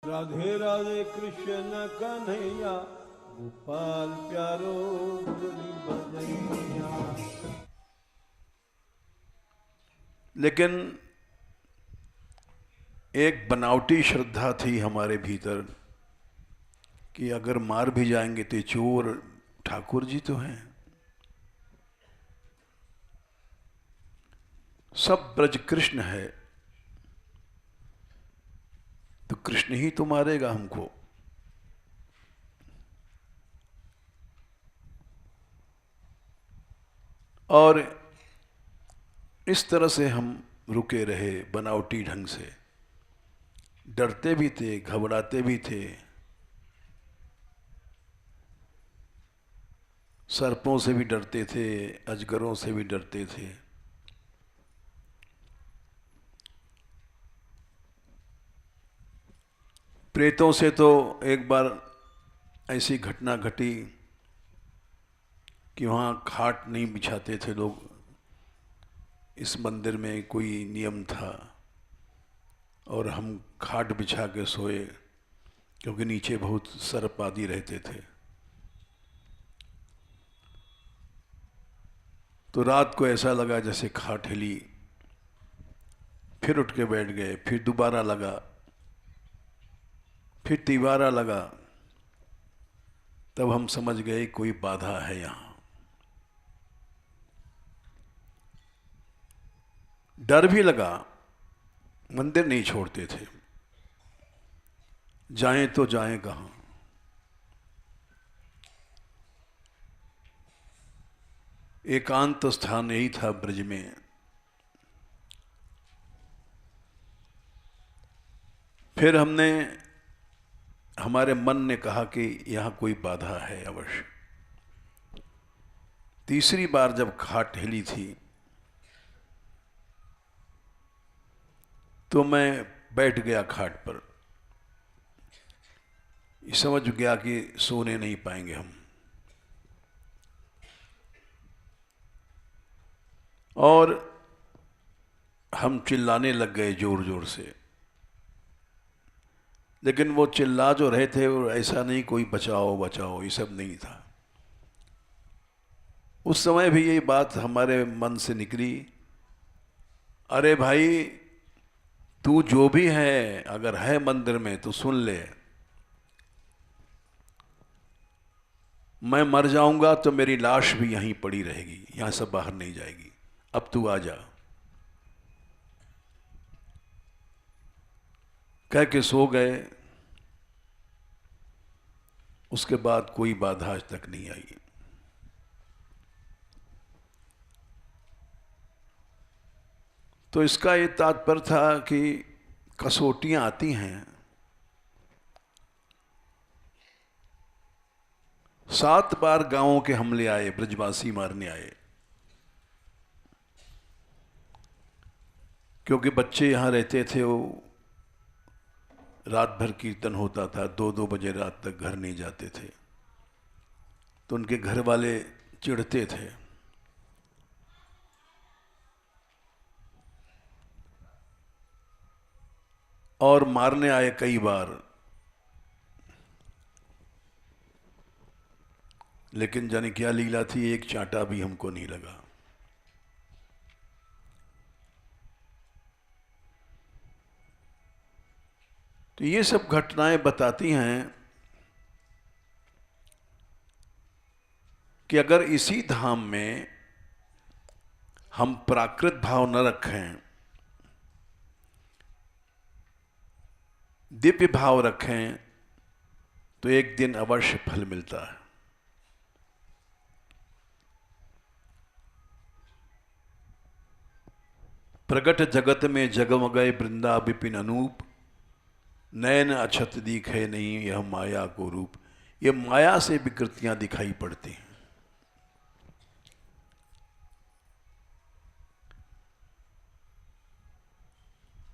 राधे राधे कृष्ण कन्हैया, गोपाल प्यारो मुरली बजैया। लेकिन एक बनावटी श्रद्धा थी हमारे भीतर कि अगर मार भी जाएंगे तो चोर ठाकुर जी तो हैं, सब ब्रज कृष्ण है, तो कृष्ण ही तो मारेगा हमको। और इस तरह से हम रुके रहे बनावटी ढंग से, डरते भी थे, घबराते भी थे, सर्पों से भी डरते थे, अजगरों से भी डरते थे। प्रेतों से तो एक बार ऐसी घटना घटी कि वहाँ खाट नहीं बिछाते थे लोग। इस मंदिर में कोई नियम था और हम खाट बिछा के सोए, क्योंकि नीचे बहुत सर्प आदि रहते थे। तो रात को ऐसा लगा जैसे खाट हिली, फिर उठ के बैठ गए, फिर दोबारा लगा, फिर तिबारा लगा। तब हम समझ गए कोई बाधा है यहाँ। डर भी लगा, मंदिर नहीं छोड़ते थे, जाएं तो जाएं कहाँ। एकांत स्थान यही था ब्रज में। फिर हमारे मन ने कहा कि यहाँ कोई बाधा है अवश्य। तीसरी बार जब खाट हिली थी तो मैं बैठ गया खाट पर। समझ गया कि सोने नहीं पाएंगे हम। और हम चिल्लाने लग गए जोर जोर से। लेकिन वो चिल्ला जो रहे थे वो ऐसा नहीं कोई बचाओ बचाओ, ये सब नहीं था। उस समय भी ये बात हमारे मन से निकली, अरे भाई तू जो भी है, अगर है मंदिर में तो सुन ले, मैं मर जाऊंगा तो मेरी लाश भी यहीं पड़ी रहेगी, यहां से बाहर नहीं जाएगी। अब तू आ जा। कह के सो गए। उसके बाद कोई बाधा आज तक नहीं आई। तो इसका ये तात्पर्य था कि कसौटियां आती हैं। 7 बार गांवों के हमले आए, ब्रजवासी मारने आए, क्योंकि बच्चे यहां रहते थे। वो रात भर कीर्तन होता था, 2-2 बजे रात तक घर नहीं जाते थे, तो उनके घर वाले चिढ़ते थे। और मारने आए कई बार। लेकिन जाने क्या लीला थी, एक चांटा भी हमको नहीं लगा। तो ये सब घटनाएं बताती हैं कि अगर इसी धाम में हम प्राकृत भाव न रखें, दिव्य भाव रखें, तो एक दिन अवश्य फल मिलता है। प्रगट जगत में जगमगए वृंदा विपिन अनूप, नयन अछत दिखे नहीं यह माया को रूप। ये माया से विकृतियां दिखाई पड़ती हैं।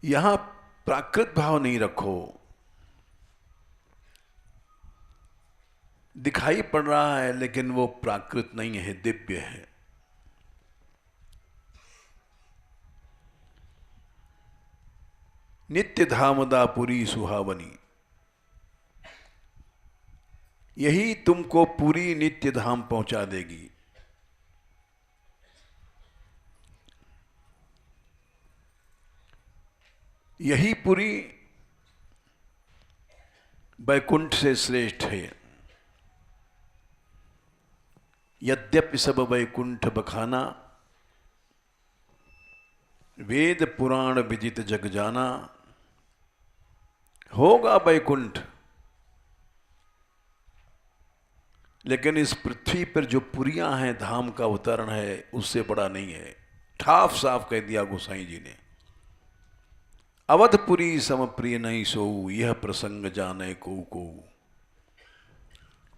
यहां प्राकृत भाव नहीं रखो, दिखाई पड़ रहा है लेकिन वो प्राकृत नहीं है, दिव्य है। नित्य धामदापुरी सुहावनी, यही तुमको पूरी नित्य धाम पहुंचा देगी। यही पूरी वैकुंठ से श्रेष्ठ है। यद्यपि सब वैकुंठ बखाना, वेद पुराण विदित जग जाना। होगा वैकुंठ, लेकिन इस पृथ्वी पर जो पुरियां हैं, धाम का अवतरण है, उससे बड़ा नहीं है। ठाफ साफ कह दिया गोसाई जी ने। अवधपुरी सम प्रिय नहीं सोऊ, यह प्रसंग जाने को।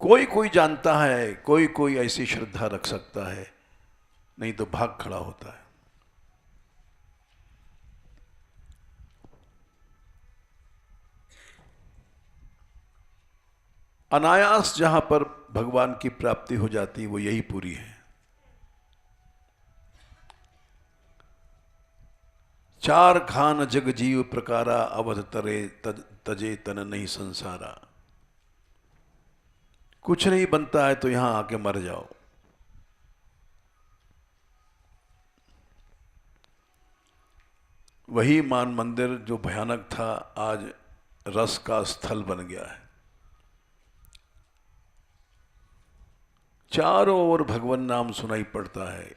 कोई कोई जानता है, कोई कोई ऐसी श्रद्धा रख सकता है, नहीं तो भाग खड़ा होता है। अनायास जहां पर भगवान की प्राप्ति हो जाती, वो यही पूरी है। चार खान जग जीव प्रकारा, अवध तरे तजे तन नहीं संसारा। कुछ नहीं बनता है तो यहां आके मर जाओ। वही मान मंदिर जो भयानक था, आज रस का स्थल बन गया है। चारों ओर भगवान नाम सुनाई पड़ता है,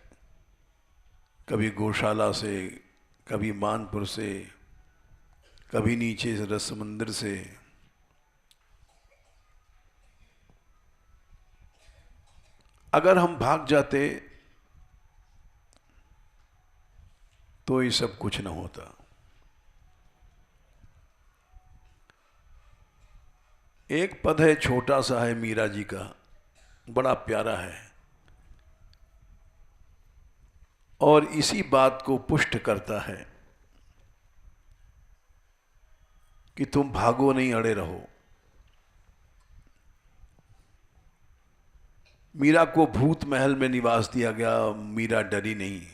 कभी गौशाला से, कभी मानपुर से, कभी नीचे से रस मंदिर से। अगर हम भाग जाते तो ये सब कुछ न होता। एक पद है, छोटा सा है, मीरा जी का, बड़ा प्यारा है, और इसी बात को पुष्ट करता है कि तुम भागो नहीं, अड़े रहो। मीरा को भूत महल में निवास दिया गया, मीरा डरी नहीं।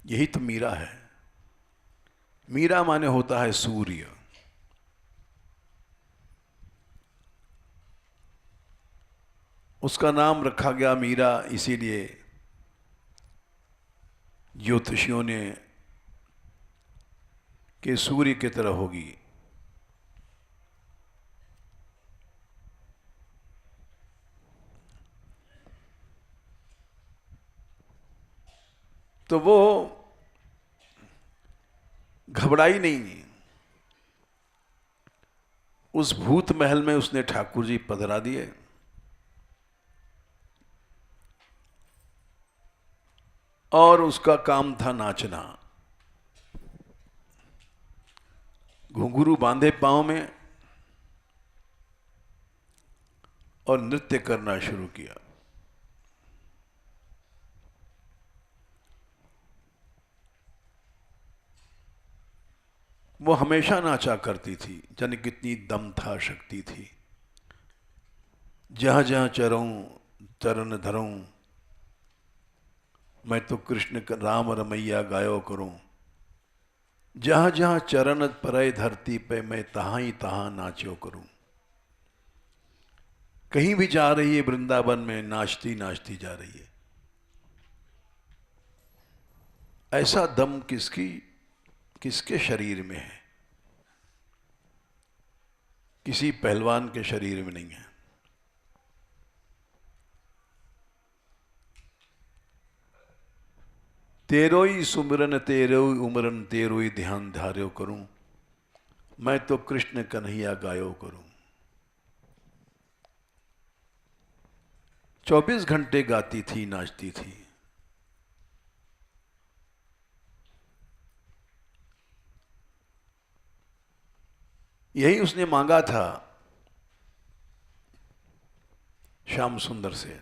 यही तो मीरा है। मीरा माने होता है सूर्य। उसका नाम रखा गया मीरा इसीलिए ज्योतिषियों ने कि सूर्य की तरह होगी। तो वो घबराई नहीं। उस भूत महल में उसने ठाकुर जी पधरा दिए, और उसका काम था नाचना। घुंघरू बांधे पांव में और नृत्य करना शुरू किया। वो हमेशा नाचा करती थी, जाने कितनी दम था, शक्ति थी। जहां जहां चरण धरूं, मैं तो कृष्ण राम रमैया गायो करूं। जहां जहां चरण परय धरती पे, मैं तहां ही तहां नाचो करूं। कहीं भी जा रही है वृंदावन में, नाचती नाचती जा रही है। ऐसा दम किसके शरीर में है? किसी पहलवान के शरीर में नहीं है। तेरोई सुमिरन तेरोई उमरन, तेरोई ध्यान धार्यो करूं। मैं तो कृष्ण कन्हैया गायो करूं। 24 घंटे गाती थी, नाचती थी। यही उसने मांगा था श्याम सुंदर से।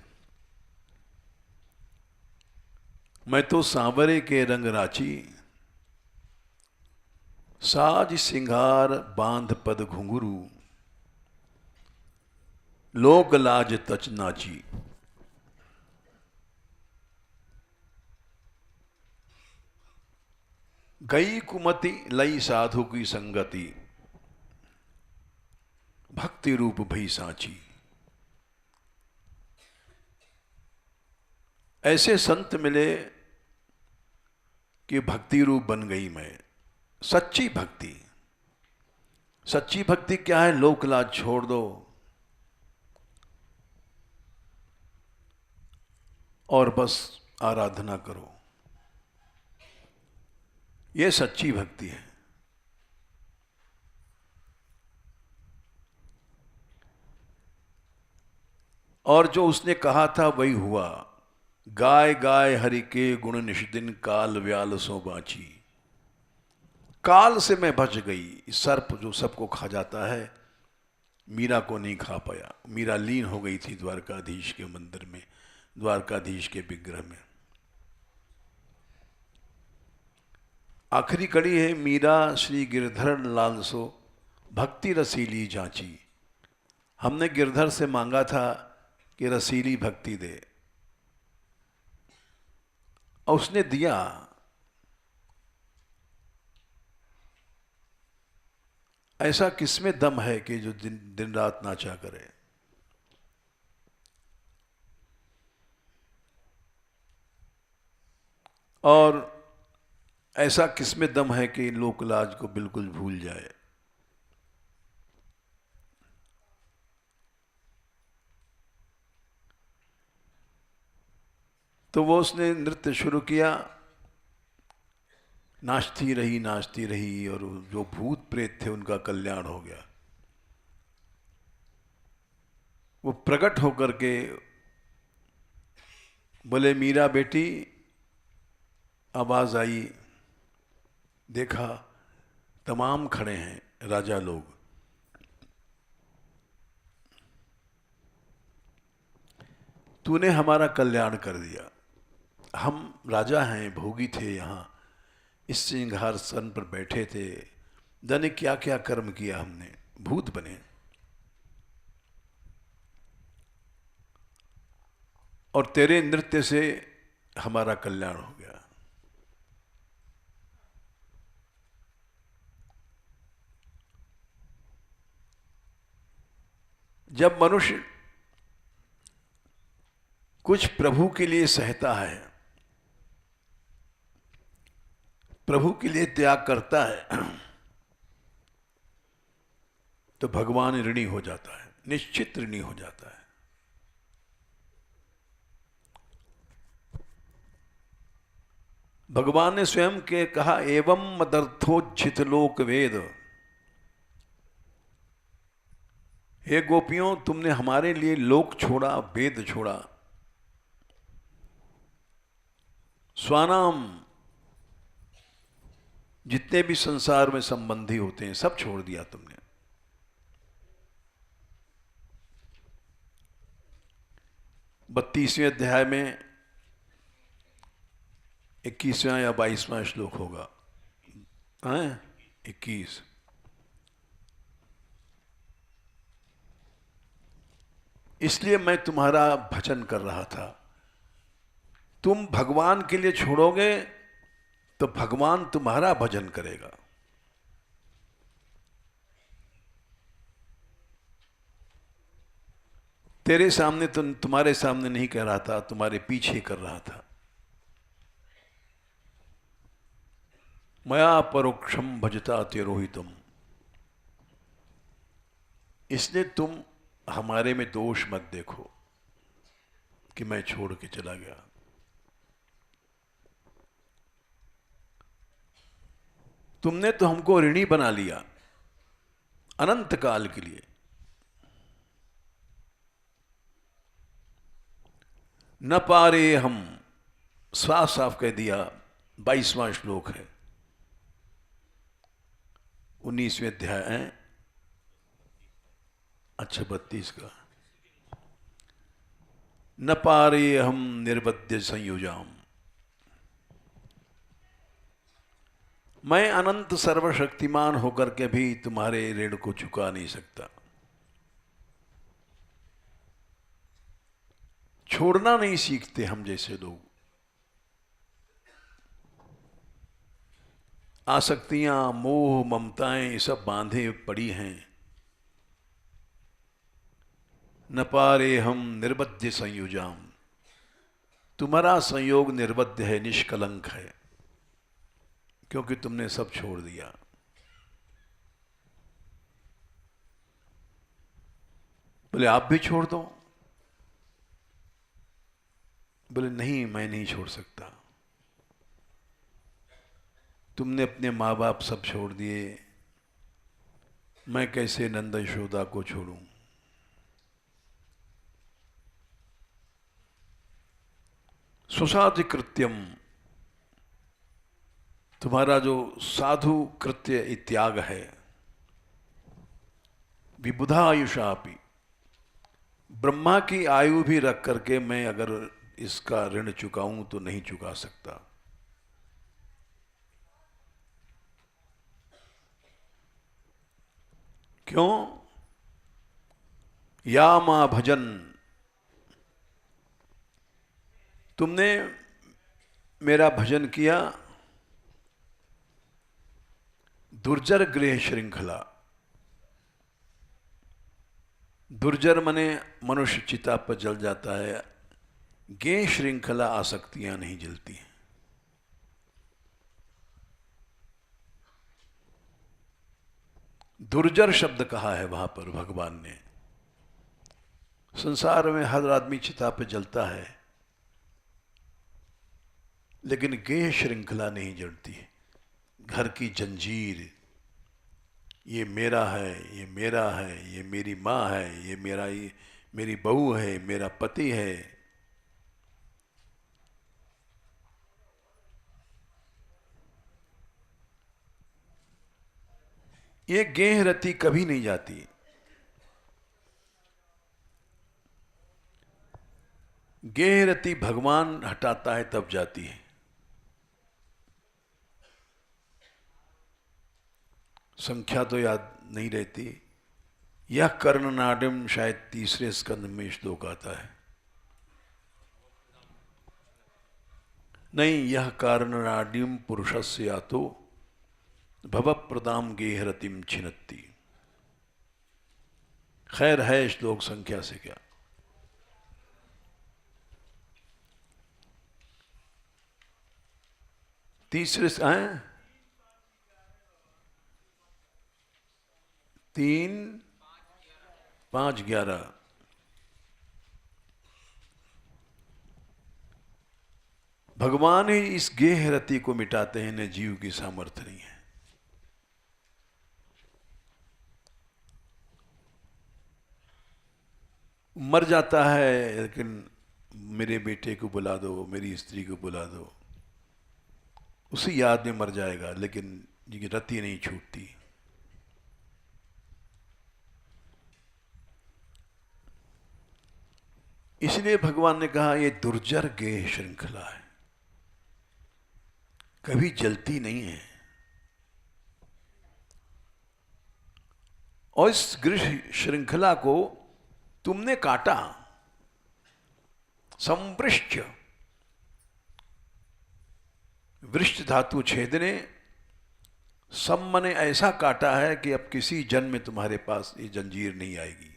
मैं तो सांवरे के रंग राची, साज सिंगार बांध पद घुंघरू, लोक लाज तच नाची। गई कुमति लई साधु की संगति, भक्ति रूप भई सांची। ऐसे संत मिले कि भक्ति रूप बन गई मैं। सच्ची भक्ति, सच्ची भक्ति क्या है? लोक लाज छोड़ दो और बस आराधना करो, ये सच्ची भक्ति है। और जो उसने कहा था वही हुआ। गाय गाय हरि के गुण निष्दिन, काल व्याल सो बाची। काल से मैं बच गई। सर्प जो सबको खा जाता है, मीरा को नहीं खा पाया। मीरा लीन हो गई थी द्वारकाधीश के मंदिर में, द्वारकाधीश के विग्रह में। आखिरी कड़ी है, मीरा श्री गिरधर लाल सो भक्ति रसीली जांची। हमने गिरधर से मांगा था कि रसीली भक्ति दे, और उसने दिया। ऐसा किसमें दम है कि जो दिन दिन रात नाचा करे? और ऐसा किसमें दम है कि लोक लाज को बिल्कुल भूल जाए? तो वो उसने नृत्य शुरू किया, नाचती रही, और जो भूत प्रेत थे उनका कल्याण हो गया। वो प्रकट होकर के बोले, मीरा बेटी। आवाज आई, देखा तमाम खड़े हैं राजा लोग। तूने हमारा कल्याण कर दिया। हम राजा हैं, भोगी थे, यहाँ इस सिंहासन पर बैठे थे, जाने क्या क्या कर्म किया हमने, भूत बने। और तेरे नृत्य से हमारा कल्याण हो गया। जब मनुष्य कुछ प्रभु के लिए सहता है, प्रभु के लिए त्याग करता है, तो भगवान ऋणी हो जाता है, निश्चित ऋणी हो जाता है। भगवान ने स्वयं के कहा, एवं मदर्थोज्झित लोक वेद। हे गोपियों, तुमने हमारे लिए लोक छोड़ा, वेद छोड़ा, स्वानाम जितने भी संसार में संबंधी होते हैं सब छोड़ दिया तुमने। 32वें अध्याय में 21वां या 22वां श्लोक होगा, 21। इसलिए मैं तुम्हारा भजन कर रहा था। तुम भगवान के लिए छोड़ोगे तो भगवान तुम्हारा भजन करेगा। तेरे सामने तो, तुम्हारे सामने नहीं कह रहा था, तुम्हारे पीछे कर रहा था। मया परोक्षम भजता तिरोहितम। इसलिए तुम हमारे में दोष मत देखो कि मैं छोड़ के चला गया। तुमने तो हमको ऋणी बना लिया अनंत काल के लिए। न पारे हम, साफ साफ कह दिया। 22वां श्लोक है 19वें अध्याय है, अच्छा 32 का। न पारे हम निर्बद्ध संयुजाम। मैं अनंत सर्वशक्तिमान होकर के भी तुम्हारे ऋण को चुका नहीं सकता। छोड़ना नहीं सीखते हम जैसे लोग। आसक्तियां, मोह, ममताएं ये सब बांधे पड़ी हैं। न पारे हम निर्बद्ध संयुजाम। तुम्हारा संयोग निर्बद्ध है, निष्कलंक है, क्योंकि तुमने सब छोड़ दिया। बोले आप भी छोड़ दो। बोले नहीं, मैं नहीं छोड़ सकता। तुमने अपने माँ बाप सब छोड़ दिए, मैं कैसे नंद यशोदा को छोड़ूं। सुसाधु कृत्यम, तुम्हारा जो साधु कृत्य त्याग है, विबुधा आयुषापि, ब्रह्मा की आयु भी रख करके मैं अगर इसका ऋण चुकाऊं तो नहीं चुका सकता। क्यों? या मां भजन, तुमने मेरा भजन किया, दुर्जर गृह श्रृंखला, दुर्जर मने मनुष्य चिता पर जल जाता है, गेह श्रृंखला आसक्तियां नहीं जलती हैं। दुर्जर शब्द कहा है वहां पर भगवान ने। संसार में हर आदमी चिता पे जलता है, लेकिन गेह श्रृंखला नहीं जड़ती है। घर की जंजीर, ये मेरा है, ये मेरा है, ये मेरी माँ है, ये मेरी बहू है, मेरा पति है। ये गेह रति कभी नहीं जाती। गेह रति भगवान हटाता है तब जाती है। संख्या तो याद नहीं रहती। यह कर्णनाडिम शायद तीसरे स्कंद में श्लोक आता है। नहीं, यह कर्णनाडिम पुरुषस्य यातो भवप्रदाम गेहरतिम छिनत्ति। खैर है श्लोक संख्या से क्या। तीसरे हैं 3, 5, 11। भगवान ही इस गेह रति को मिटाते हैं, न जीव की सामर्थ्य नहीं है। मर जाता है, लेकिन मेरे बेटे को बुला दो, मेरी स्त्री को बुला दो, उसी याद में मर जाएगा, लेकिन ये रति नहीं छूटती। इसलिए भगवान ने कहा ये दुर्जर गेह श्रृंखला है, कभी जलती नहीं है। और इस गृह श्रृंखला को तुमने काटा। संवृष्ट, वृष्ट धातु छेदने, सम ने ऐसा काटा है कि अब किसी जन्म में तुम्हारे पास ये जंजीर नहीं आएगी।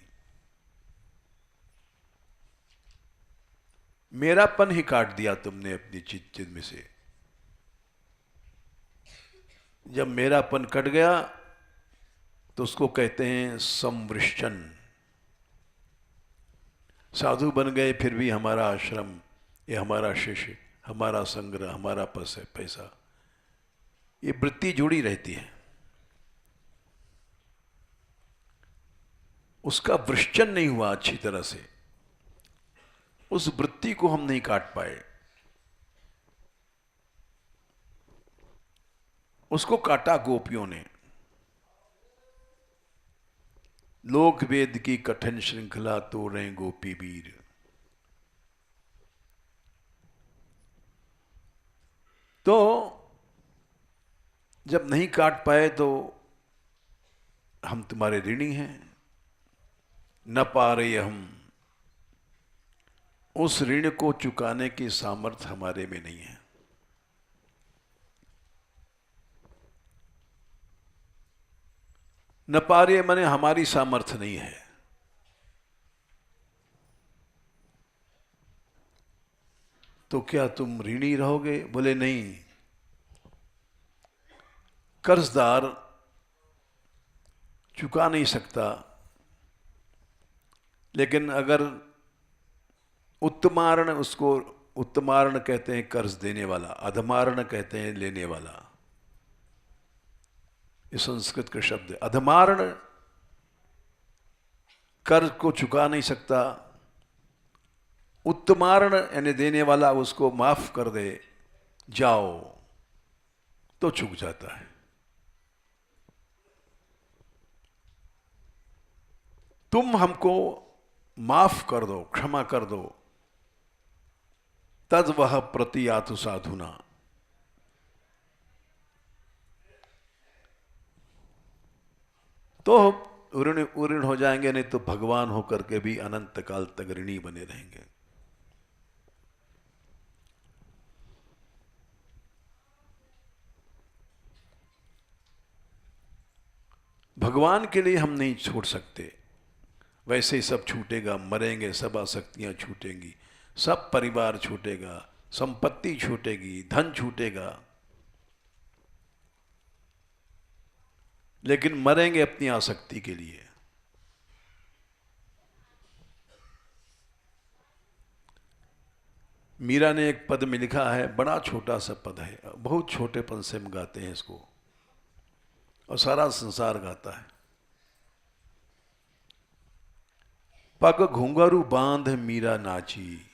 मेरापन ही काट दिया तुमने अपनी चित्त में से। जब मेरापन कट गया तो उसको कहते हैं संवृष्टन। साधु बन गए फिर भी हमारा आश्रम, ये हमारा शिष्य, हमारा संग्रह, हमारा पैसा, ये वृत्ति जुड़ी रहती है। उसका वृश्चन नहीं हुआ अच्छी तरह से, उस वृत्ति को हम नहीं काट पाए। उसको काटा गोपियों ने। लोक वेद की कठिन श्रृंखला तोड़ रहे गोपी वीर। तो जब नहीं काट पाए तो हम तुम्हारे ऋणी हैं, न पा रहे हम। उस ऋण को चुकाने की सामर्थ्य हमारे में नहीं है। न पा रहे माने हमारी सामर्थ्य नहीं है। तो क्या तुम ऋणी रहोगे? बोले नहीं, कर्जदार चुका नहीं सकता, लेकिन अगर उत्तमारण, उसको उत्तमारण कहते हैं कर्ज देने वाला, अधमारण कहते हैं लेने वाला। ये संस्कृत का शब्द है। अधमारण कर्ज को चुका नहीं सकता, उत्तमारण यानी देने वाला उसको माफ कर दे जाओ तो चुक जाता है। तुम हमको माफ कर दो, क्षमा कर दो, तद वह प्रतियातु साधुना। तो ऋण हो जाएंगे, नहीं तो भगवान होकर के भी अनंत काल तक ऋणी बने रहेंगे। भगवान के लिए हम नहीं छोड़ सकते, वैसे ही सब छूटेगा, मरेंगे, सब आसक्तियां छूटेंगी, सब परिवार छूटेगा, संपत्ति छूटेगी, धन छूटेगा, लेकिन मरेंगे अपनी आसक्ति के लिए। मीरा ने एक पद में लिखा है, बड़ा छोटा सा पद है, बहुत छोटेपन से हम गाते हैं इसको, और सारा संसार गाता है। पग घुंघरू बांध मीरा नाची,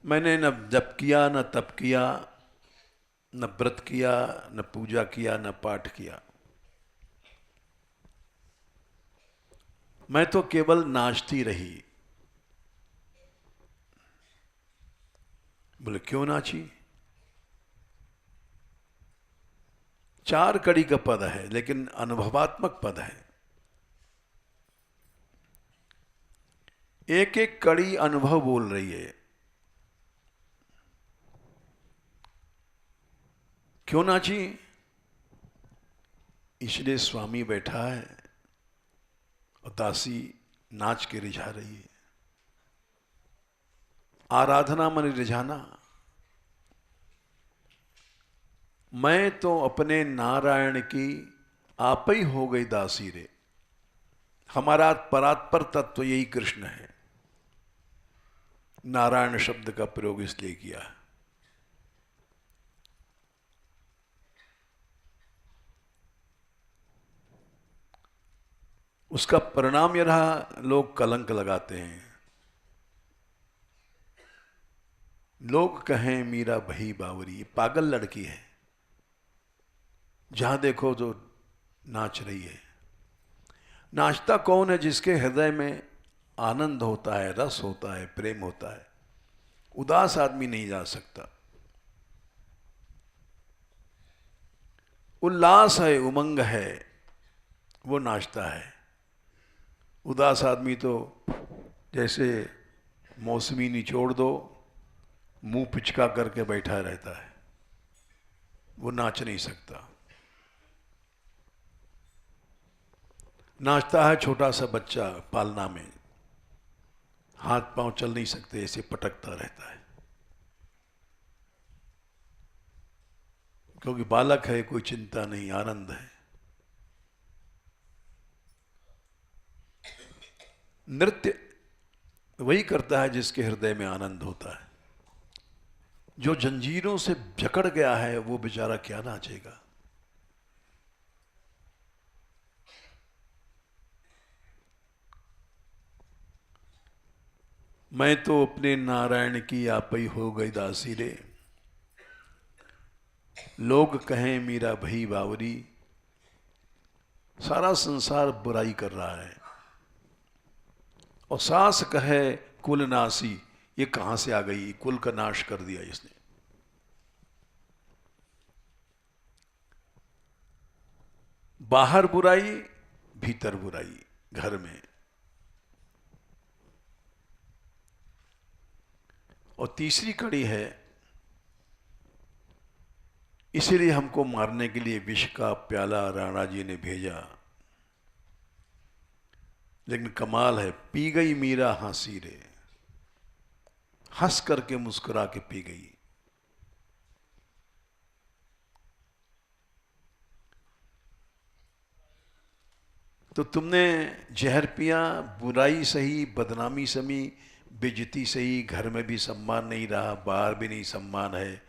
मैंने न जप किया, न तप किया, न व्रत किया, न पूजा किया, न पाठ किया, मैं तो केवल नाचती रही। बोले क्यों नाची? 4 कड़ी का पद है, लेकिन अनुभवात्मक पद है। एक एक कड़ी अनुभव बोल रही है। क्यों नाची? इसलिए स्वामी बैठा है और दासी नाच के रिझा रही है। आराधना मन रिझाना। मैं तो अपने नारायण की आप ही हो गई दासी रे। हमारा परात्पर तत्व यही कृष्ण है। नारायण शब्द का प्रयोग इसलिए किया है। उसका परिणाम यह रहा, लोग कलंक लगाते हैं। लोग कहें मीरा भई बावरी, पागल लड़की है, जहां देखो तो नाच रही है। नाचता कौन है? जिसके हृदय में आनंद होता है, रस होता है, प्रेम होता है। उदास आदमी नहीं जा सकता। उल्लास है, उमंग है, वो नाचता है। उदास आदमी तो जैसे मौसमी निचोड़ दो, मुंह पिचका करके बैठा रहता है, वो नाच नहीं सकता। नाचता है छोटा सा बच्चा पालना में, हाथ पांव चल नहीं सकते, ऐसे पटकता रहता है, क्योंकि बालक है, कोई चिंता नहीं, आनंद है। नृत्य वही करता है जिसके हृदय में आनंद होता है। जो जंजीरों से जकड़ गया है वो बेचारा क्या नाचेगा? मैं तो अपने नारायण की आप ही हो गई दासी रे। लोग कहें मीरा भई बावरी। सारा संसार बुराई कर रहा है, और सास कहे कुल नासी। ये कहां से आ गई? कुल का नाश कर दिया इसने। बाहर बुराई, भीतर बुराई, घर में। और तीसरी कड़ी है, इसीलिए हमको मारने के लिए विष का प्याला राणा जी ने भेजा, लेकिन कमाल है, पी गई मीरा हंसी रे। हंस करके मुस्कुरा के पी गई। तो तुमने जहर पिया, बुराई सही, बदनामी समी, बेइज्जती सही, घर में भी सम्मान नहीं रहा, बाहर भी नहीं सम्मान है,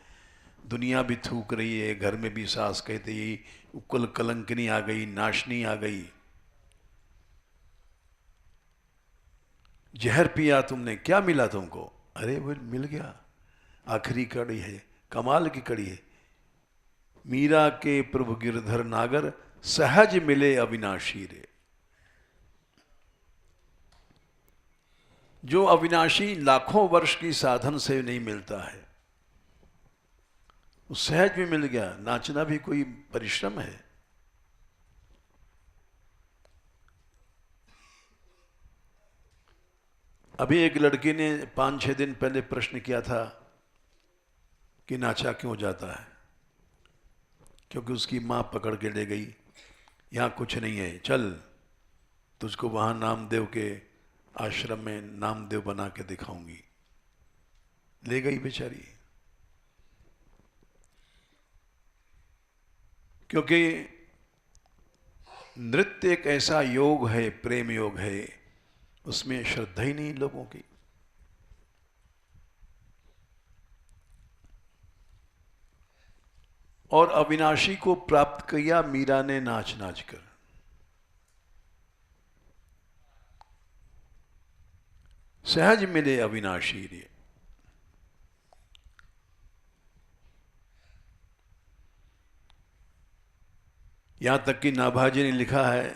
दुनिया भी थूक रही है, घर में भी सास कहते ही कुल कलंकनी आ गई, नाशनी आ गई। जहर पिया तुमने, क्या मिला तुमको? अरे वो मिल गया, आखिरी कड़ी है, कमाल की कड़ी है। मीरा के प्रभु गिरधर नागर, सहज मिले अविनाशी रे। जो अविनाशी लाखों वर्ष की साधन से नहीं मिलता है, वो सहज में मिल गया। नाचना भी कोई परिश्रम है? अभी एक लड़की ने 5-6 दिन पहले प्रश्न किया था कि नाचा क्यों जाता है? क्योंकि उसकी मां पकड़ के ले गई, यहां कुछ नहीं है, चल तुझको वहां नामदेव के आश्रम में नामदेव बना के दिखाऊंगी। ले गई बेचारी। क्योंकि नृत्य एक ऐसा योग है, प्रेम योग है, उसमें श्रद्धा ही नहीं लोगों की। और अविनाशी को प्राप्त किया मीरा ने नाच नाच कर। सहज मिले अविनाशी रे। यहां तक कि नाभाजी ने लिखा है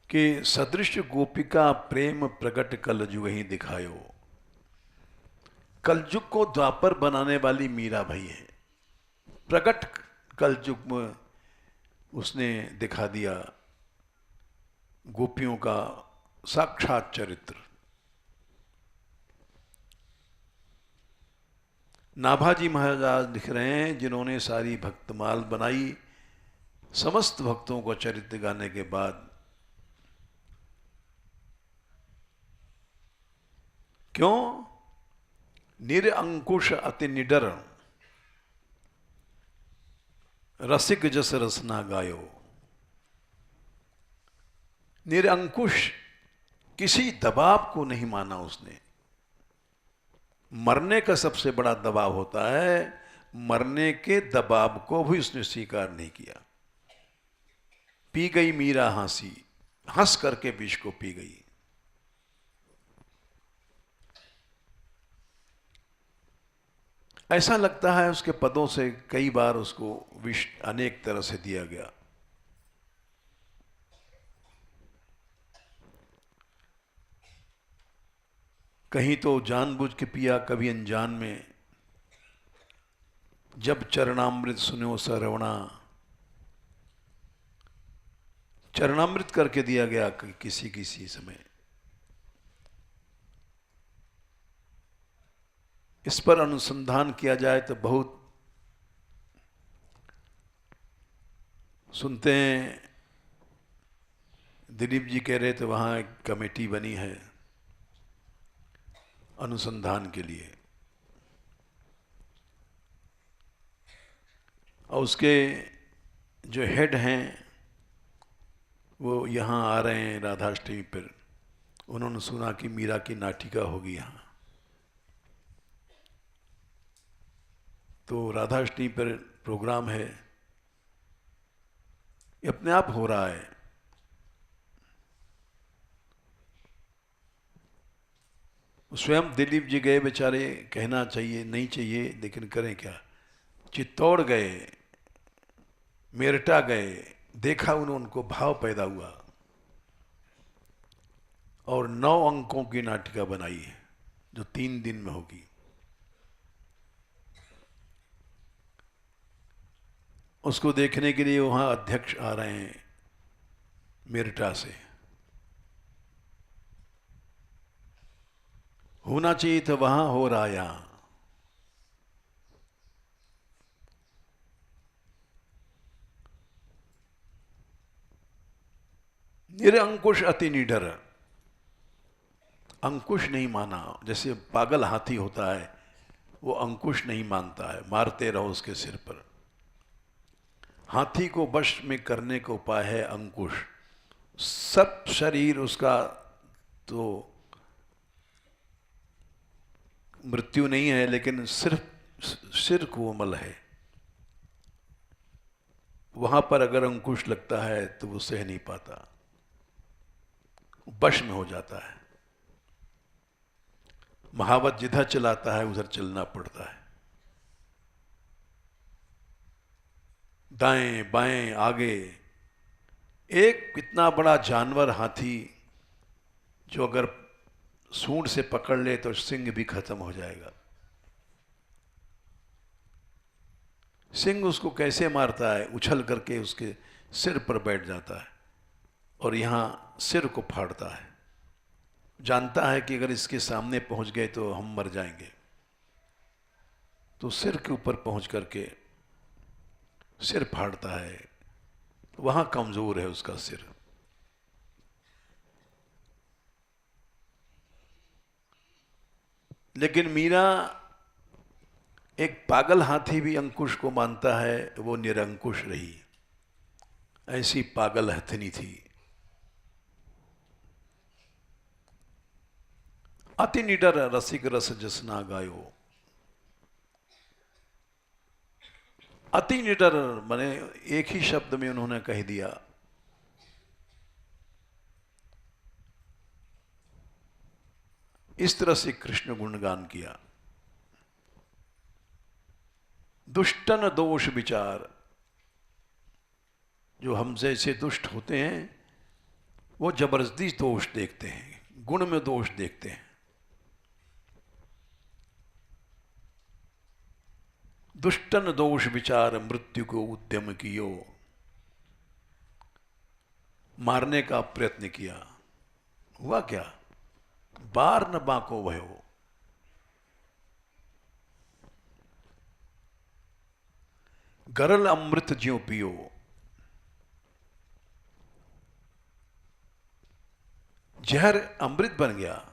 कि सदृश गोपिका प्रेम प्रकट कलजुग ही दिखायो। कलयुग को द्वापर बनाने वाली मीरा भाई है। प्रकट कलयुग में उसने दिखा दिया गोपियों का साक्षात चरित्र। नाभाजी महाराज लिख रहे हैं, जिन्होंने सारी भक्तमाल बनाई, समस्त भक्तों को चरित्र गाने के बाद, क्यों? निरअंकुश अति निडर, रसिक जस रसना गायो। निरअंकुश, किसी दबाव को नहीं माना उसने। मरने का सबसे बड़ा दबाव होता है, मरने के दबाव को भी उसने स्वीकार नहीं किया। पी गई मीरा हंसी, हंस करके विष को पी गई। ऐसा लगता है उसके पदों से कई बार उसको विष अनेक तरह से दिया गया। कहीं तो जानबूझ के पिया, कभी अनजान में। जब चरणामृत सुनो सरवणा, चरणामृत करके दिया गया किसी किसी समय। इस पर अनुसंधान किया जाए तो बहुत सुनते हैं। दिलीप जी कह रहे थे वहां एक कमेटी बनी है अनुसंधान के लिए, और उसके जो हेड हैं वो यहाँ आ रहे हैं राधाष्टमी पर। उन्होंने सुना कि मीरा की नाटिका होगी यहाँ, तो राधाष्टमी पर प्रोग्राम है। ये अपने आप हो रहा है। स्वयं दिलीप जी गए बेचारे, कहना चाहिए नहीं चाहिए लेकिन करें क्या। चित्तौड़ गए, मेरठा गए, देखा उन्होंने, उनको भाव पैदा हुआ और 9 अंकों की नाटिका बनाई है जो 3 दिन में होगी। उसको देखने के लिए वहां अध्यक्ष आ रहे हैं मेरठा से। होना चाहिए था वहां, हो रहा यहां। निरंकुश अति निडर, अंकुश नहीं माना। जैसे पागल हाथी होता है, वो अंकुश नहीं मानता है, मारते रहो उसके सिर पर। हाथी को वश में करने का उपाय है अंकुश। सब शरीर उसका तो मृत्यु नहीं है, लेकिन सिर्फ सिर कोमल है। वहां पर अगर अंकुश लगता है तो वो सह नहीं पाता, वश में हो जाता है। महावत जिधर चलाता है उधर चलना पड़ता है, दाएं बाएं आगे। एक इतना बड़ा जानवर हाथी, जो अगर सूंड से पकड़ ले तो सिंग भी खत्म हो जाएगा। सिंह उसको कैसे मारता है, उछल करके उसके सिर पर बैठ जाता है और यहां सिर को फाड़ता है। जानता है कि अगर इसके सामने पहुंच गए तो हम मर जाएंगे, तो सिर के ऊपर पहुंच करके सिर फाड़ता है। वहां कमजोर है उसका सिर। लेकिन मीरा, एक पागल हाथी भी अंकुश को मानता है, वो निरंकुश रही। ऐसी पागल हथनी थी। अति निडर रसिक रस जसना गायो। अति निडर माने एक ही शब्द में उन्होंने कह दिया। इस तरह से कृष्ण गुणगान किया। दुष्टन दोष विचार, जो हम जैसे दुष्ट होते हैं वो जबरदस्ती दोष देखते हैं, गुण में दोष देखते हैं। दुष्टन दोष विचार मृत्यु को उद्यम कियो। मारने का प्रयत्न किया, हुआ क्या? बार न बाको भयो। गरल अमृत ज्यों पियो। जहर अमृत बन गया।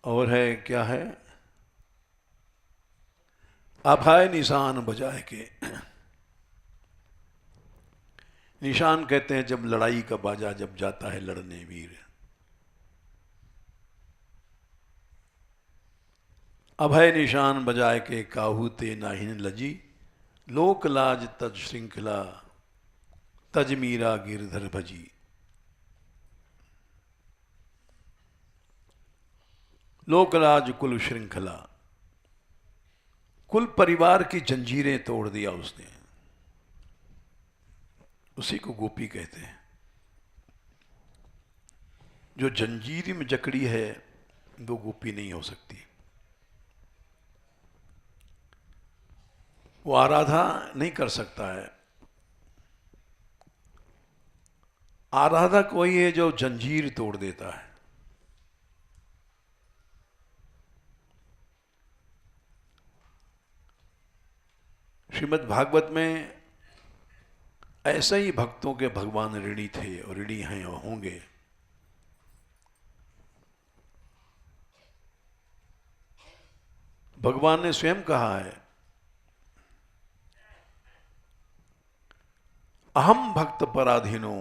और है क्या है? अभय निशान बजाए के। निशान कहते हैं जब लड़ाई का बाजा जब जाता है लड़ने वीर। अभय निशान बजाए के काहू ते नाहिन लजी। लोक लाज तज श्रृंखला तज मीरा गिरधर भजी। लोकराज कुल श्रृंखला, कुल परिवार की जंजीरें तोड़ दिया उसने। उसी को गोपी कहते हैं। जो जंजीर में जकड़ी है वो गोपी नहीं हो सकती। वो आराधा नहीं कर सकता है। आराधक वही है जो जंजीर तोड़ देता है। श्रीमद् भागवत में ऐसे ही भक्तों के भगवान ऋणी थे और ऋणी हैं और होंगे। भगवान ने स्वयं कहा है, अहम भक्त पराधीनो।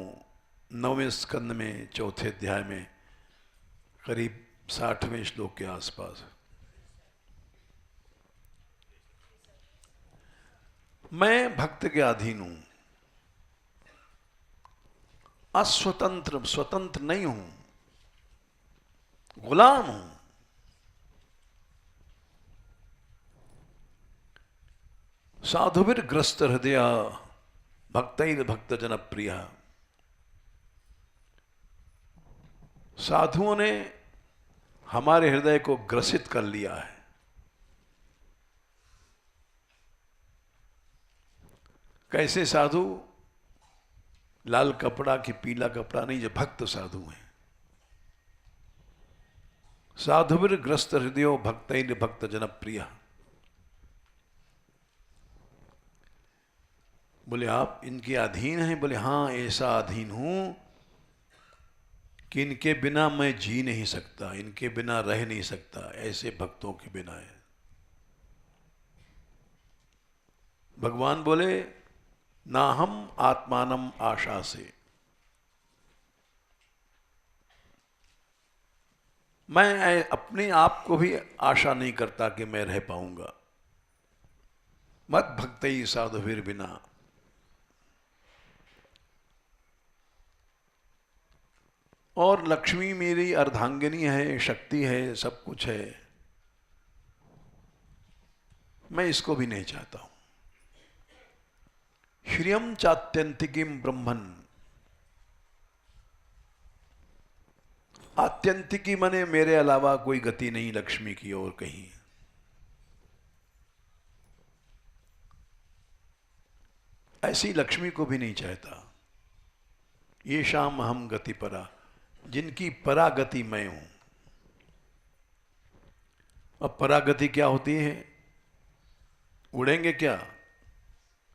9वें स्कंद में 4थे अध्याय में करीब 60वें श्लोक के आसपास। मैं भक्त के अधीन हूं, अस्वतंत्र, स्वतंत्र नहीं हूं, गुलाम हूं। साधुवीर ग्रस्त हृदय भक्तैर भक्त जन प्रिय। साधुओं ने हमारे हृदय को ग्रसित कर लिया है। कैसे साधु? लाल कपड़ा कि पीला कपड़ा नहीं, जो भक्त साधु हैं। साधुवीर ग्रस्त हृदयो भक्तैर भक्त जनप्रिय। बोले आप इनके अधीन हैं? बोले हाँ, ऐसा अधीन हूं कि इनके बिना मैं जी नहीं सकता, इनके बिना रह नहीं सकता, ऐसे भक्तों के बिना है। भगवान बोले ना हम आत्मानम आशा से, मैं अपने आप को भी आशा नहीं करता कि मैं रह पाऊंगा। मत भक्तई साधुवीर बिना। और लक्ष्मी मेरी अर्धांगिनी है, शक्ति है, सब कुछ है, मैं इसको भी नहीं चाहता हूं। श्रियम चात्यंतिकीम ब्रह्मन। आत्यंतिकी मने मेरे अलावा कोई गति नहीं लक्ष्मी की और कहीं। ऐसी लक्ष्मी को भी नहीं चाहता। ये शाम हम गति परा, जिनकी परागति मैं हूं। अब परागति क्या होती है? उड़ेंगे क्या?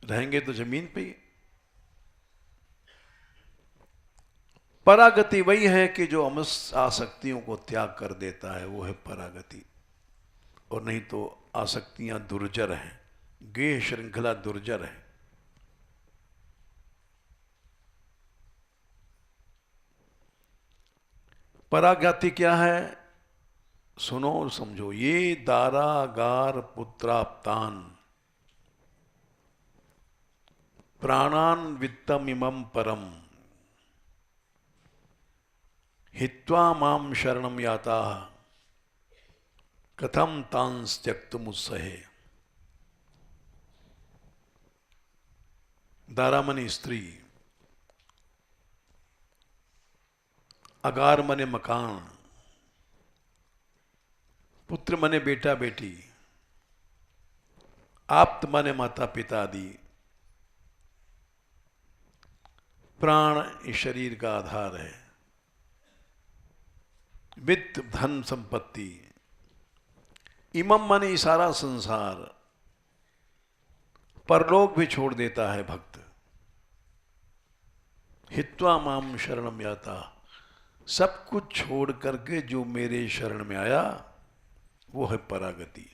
रहेंगे तो जमीन पे ही। परागति वही है कि जो आसक्तियों को त्याग कर देता है, वो है परागति। और नहीं तो आसक्तियां दुर्जर हैं, गेह श्रृंखला दुर्जर है। परागति क्या है? सुनो और समझो। ये दारागार पुत्राप्तान प्राणान वित्तमिमं परम हित्वा माम शरणम याता कथम तांस त्यक्तुमुत्सहे। दारा मने स्त्री, अगार मने मकान, पुत्र मने बेटा बेटी, आप्त मने माता पिता आदि। प्राण इस शरीर का आधार है। वित्त धन संपत्ति, इमम मने सारा संसार। परलोक भी छोड़ देता है भक्त। हित्वा माम शरणम याता, सब कुछ छोड़ करके जो मेरे शरण में आया वो है परागति।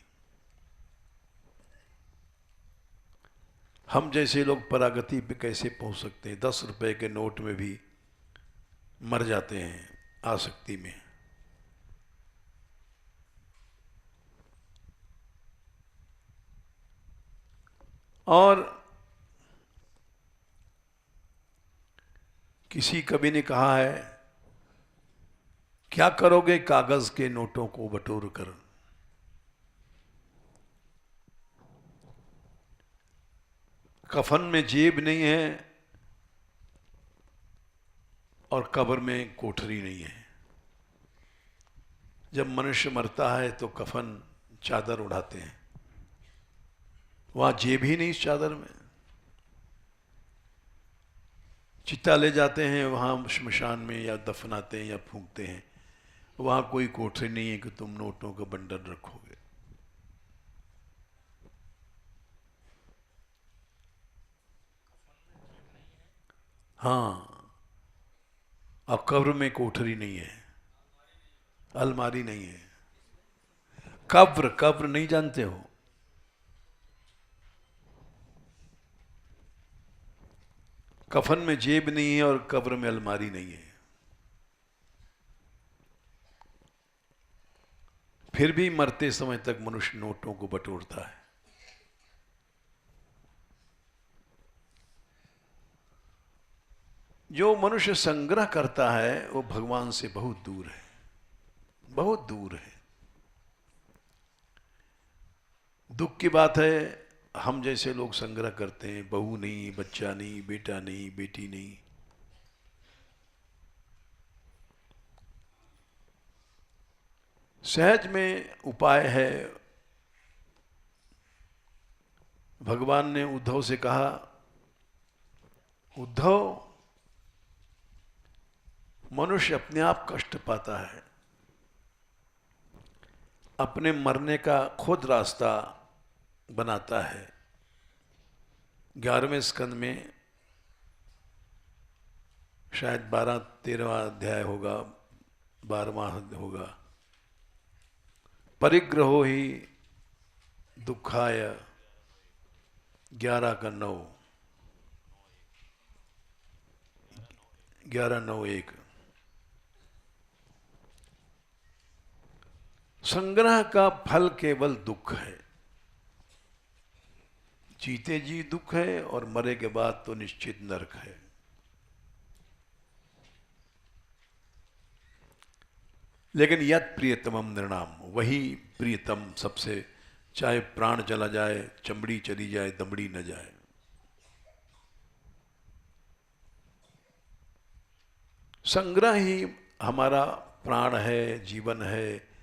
हम जैसे लोग परागति पे कैसे पहुंच सकते हैं? 10 रुपए के नोट में भी मर जाते हैं आसक्ति में। और किसी कवि ने कहा है, क्या करोगे कागज के नोटों को बटोर कर? कफन में जेब नहीं है और कब्र में कोठरी नहीं है। जब मनुष्य मरता है तो कफन चादर उड़ाते हैं, वहां जेब ही नहीं इस चादर में। चिता ले जाते हैं वहां श्मशान में, या दफनाते हैं या फूंकते हैं, वहां कोई कोठरी नहीं है कि तुम नोटों का बंडल रखोगे। हाँ, अब कब्र में कोठरी नहीं है, अलमारी नहीं है। कब्र, कब्र नहीं जानते हो? कफन में जेब नहीं है और कब्र में अलमारी नहीं है। फिर भी मरते समय तक मनुष्य नोटों को बटोरता है। जो मनुष्य संग्रह करता है वो भगवान से बहुत दूर है, बहुत दूर है। दुख की बात है, हम जैसे लोग संग्रह करते हैं, बहू नहीं, बच्चा नहीं, बेटा नहीं, बेटी नहीं। सहज में उपाय है। भगवान ने उद्धव से कहा, उद्धव, मनुष्य अपने आप कष्ट पाता है, अपने मरने का खुद रास्ता बनाता है। 11वें स्कंद में शायद 12-13वां अध्याय होगा, 12वां होगा। परिग्रहो ही दुखाय 11 का 9, 11-9-1। संग्रह का फल केवल दुख है। जीते जी दुख है और मरे के बाद तो निश्चित नरक है। लेकिन यत् प्रियतमम नृणाम, वही प्रियतम सबसे, चाहे प्राण चला जाए, चमड़ी चली जाए, दमड़ी न जाए। संग्रह ही हमारा प्राण है, जीवन है।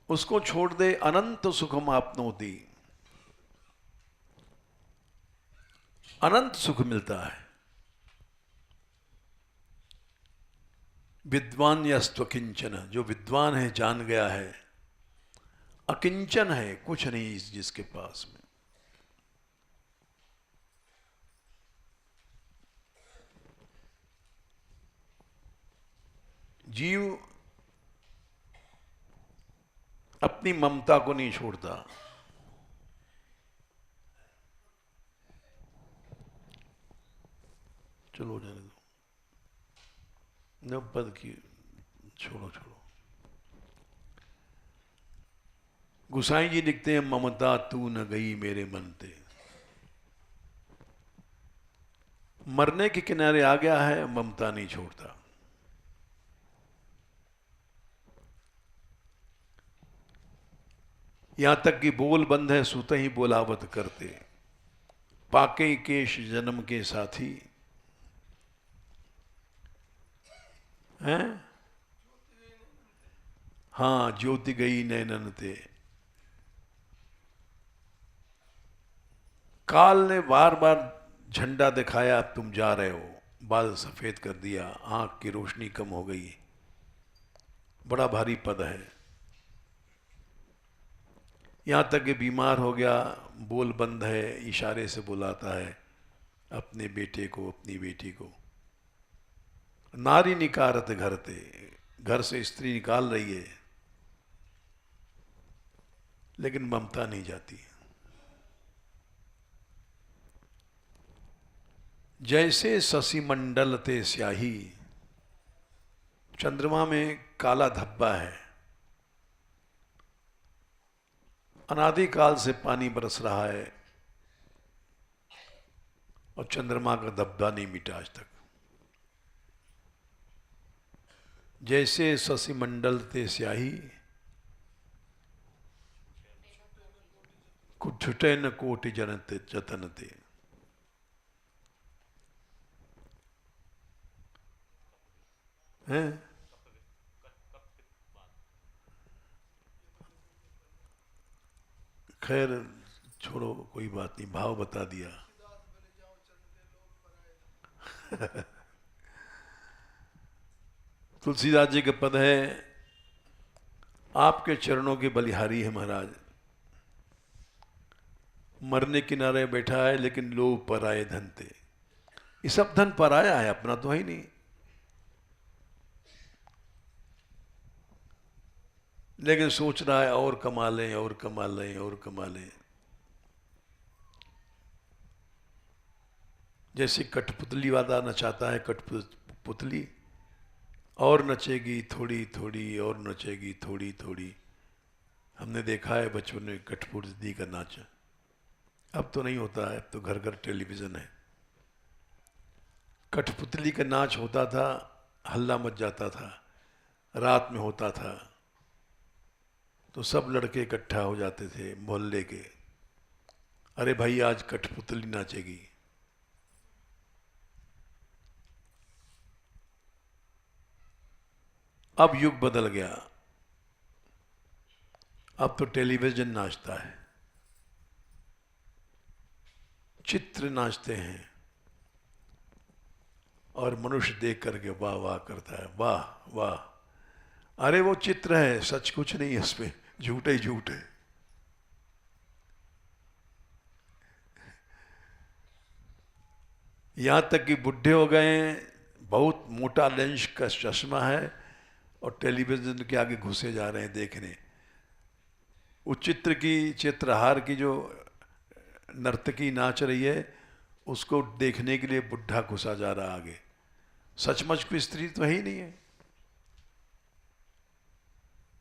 उसको छोड़ दे अनंत सुखम आपनोति, अनंत सुख मिलता है। विद्वान यस्त्वकिंचन, जो विद्वान है, जान गया है, अकिंचन है, कुछ नहीं जिसके पास में। जीव अपनी ममता को नहीं छोड़ता। चलो जाने दो, न पद की छोड़ो छोड़ो। गुसाई जी लिखते हैं, ममता तू न गई मेरे मन ते। मरने के किनारे आ गया है, ममता नहीं छोड़ता। यहां तक कि बोल बंद है, सुते ही बोलावत करते, पाके केश जन्म के साथी हैं। हाँ, ज्योति गई नैनन ते। काल ने बार बार झंडा दिखाया, अब तुम जा रहे हो, बाल सफेद कर दिया, आंख की रोशनी कम हो गई। बड़ा भारी पद है। यहां तक कि बीमार हो गया, बोल बंद है, इशारे से बुलाता है अपने बेटे को, अपनी बेटी को। नारी निकारत घर ते, घर से स्त्री निकाल रही है, लेकिन ममता नहीं जाती। जैसे शशि मंडल ते स्याही, चंद्रमा में काला धब्बा है, अनादिकाल से पानी बरस रहा है और चंद्रमा का धब्बा नहीं मिटा आज तक। जैसे शशि मंडल ते स्याही, छुटे न कोटि जनते जतनते। हैं? खैर छोड़ो, कोई बात नहीं, भाव बता दिया। तुलसीदास जी के पद है, आपके चरणों के बलिहारी है महाराज। मरने किनारे बैठा है, लेकिन लोग पराये धन थे। ये सब धन पराया है, अपना तो है ही नहीं। लेकिन सोच रहा है और कमा लें, और कमा लें, और कमा लें। जैसे कठपुतली वाला नचाता है, कठपुतली और नचेगी थोड़ी थोड़ी, और नचेगी थोड़ी थोड़ी। हमने देखा है बचपन में कठपुतली का नाच। अब तो नहीं होता है, अब तो घर घर टेलीविजन है। कठपुतली का नाच होता था, हल्ला मच जाता था, रात में होता था, तो सब लड़के इकट्ठा हो जाते थे मोहल्ले के, अरे भाई आज कठपुतली नाचेगी। अब युग बदल गया, अब तो टेलीविजन नाचता है, चित्र नाचते हैं, और मनुष्य देख करके वाह वाह करता है, वाह वाह अरे वो चित्र है, सच कुछ नहीं है इसमें, झूठ ही झूठ है। यहां तक कि बुढ़े हो गए हैं, बहुत मोटा लेंस का चश्मा है और टेलीविजन के आगे घुसे जा रहे हैं देखने। उस चित्र की, चित्रहार की जो नर्तकी नाच रही है उसको देखने के लिए बुढ़ा घुसा जा रहा आगे। सचमुच की स्त्री तो है ही नहीं है,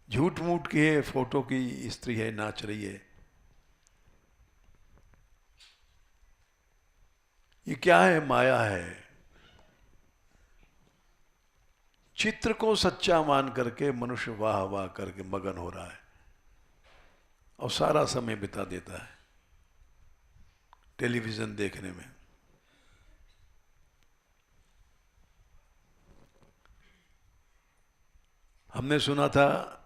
झूठ मूठ की है, फोटो की स्त्री है, नाच रही है। ये क्या है? माया है। चित्र को सच्चा मान करके मनुष्य वाह वाह करके मगन हो रहा है और सारा समय बिता देता है टेलीविजन देखने में। हमने सुना था,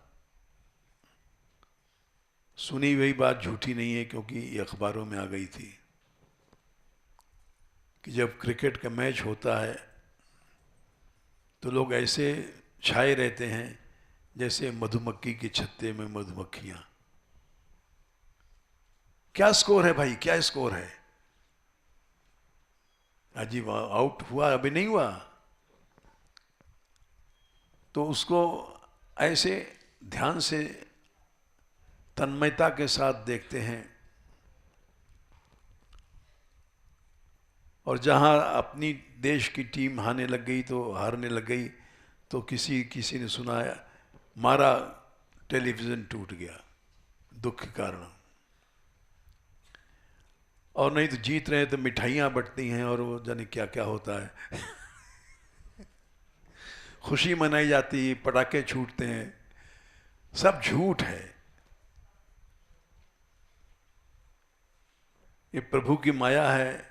सुनी हुई बात झूठी नहीं है क्योंकि ये अखबारों में आ गई थी, कि जब क्रिकेट का मैच होता है तो लोग ऐसे छाए रहते हैं जैसे मधुमक्खी के छत्ते में मधुमक्खियां। क्या स्कोर है भाई, क्या स्कोर है? अजी आउट हुआ, अभी नहीं हुआ। तो उसको ऐसे ध्यान से तन्मयता के साथ देखते हैं, और जहां अपनी देश की हारने लग गई तो किसी ने सुनाया, मारा, टेलीविजन टूट गया दुख के कारण। और नहीं तो जीत रहे तो मिठाइयां बंटती हैं और वो जाने क्या क्या होता है खुशी मनाई जाती है, पटाखे छूटते हैं, सब झूठ है। ये प्रभु की माया है।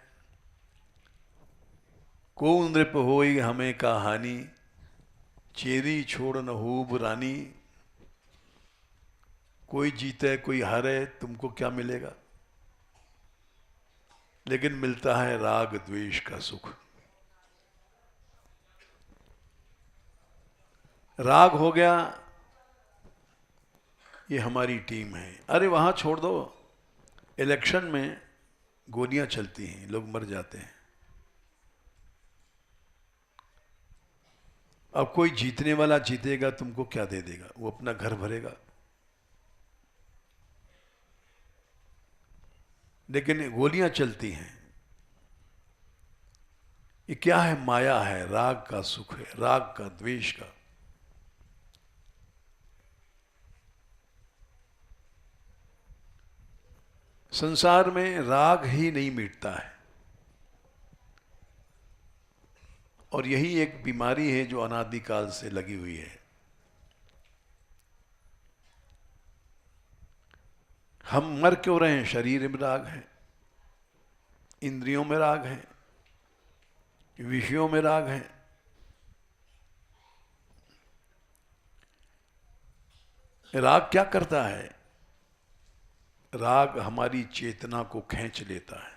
को नृप होई हमें का हानि, चेरी छोड़ न खूब रानी। कोई जीते कोई हारे, तुमको क्या मिलेगा? लेकिन मिलता है राग द्वेष का सुख। राग हो गया, ये हमारी टीम है। अरे वहां छोड़ दो, इलेक्शन में गोलियां चलती हैं, लोग मर जाते हैं। अब कोई जीतने वाला जीतेगा, तुमको क्या दे देगा? वो अपना घर भरेगा। लेकिन गोलियां चलती हैं। ये क्या है? माया है, राग का सुख है, राग का द्वेष का। संसार में राग ही नहीं मिटता है, और यही एक बीमारी है जो अनादिकाल से लगी हुई है। हम मर क्यों रहे हैं? शरीर में राग है, इंद्रियों में राग है, विषयों में राग है। राग क्या करता है? राग हमारी चेतना को खींच लेता है।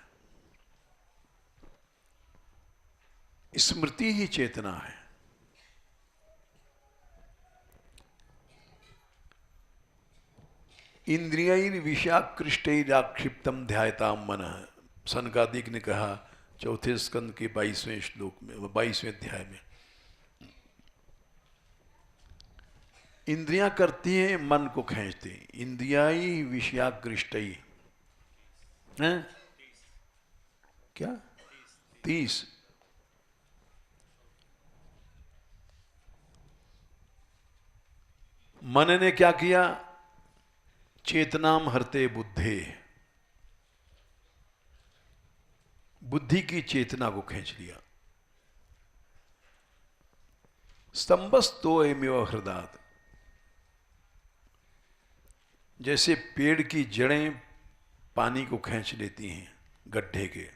स्मृति ही चेतना है। इंद्रिय विषयाकृष्टैराक्षिप्तम ध्यायताम मनः, सनकादिक ने कहा चौथे स्कंद के 22वें श्लोक में, 22वें अध्याय में। इंद्रियां करती हैं, मन को खींचती। इंद्रियाई विषयाकृष्टै हैं क्या? 30। मन ने क्या किया? चेतनाम हरते बुद्धे, बुद्धि की चेतना को खींच लिया। स्तंभस्तो एमेव हृदात, जैसे पेड़ की जड़ें पानी को खींच लेती हैं गड्ढे के,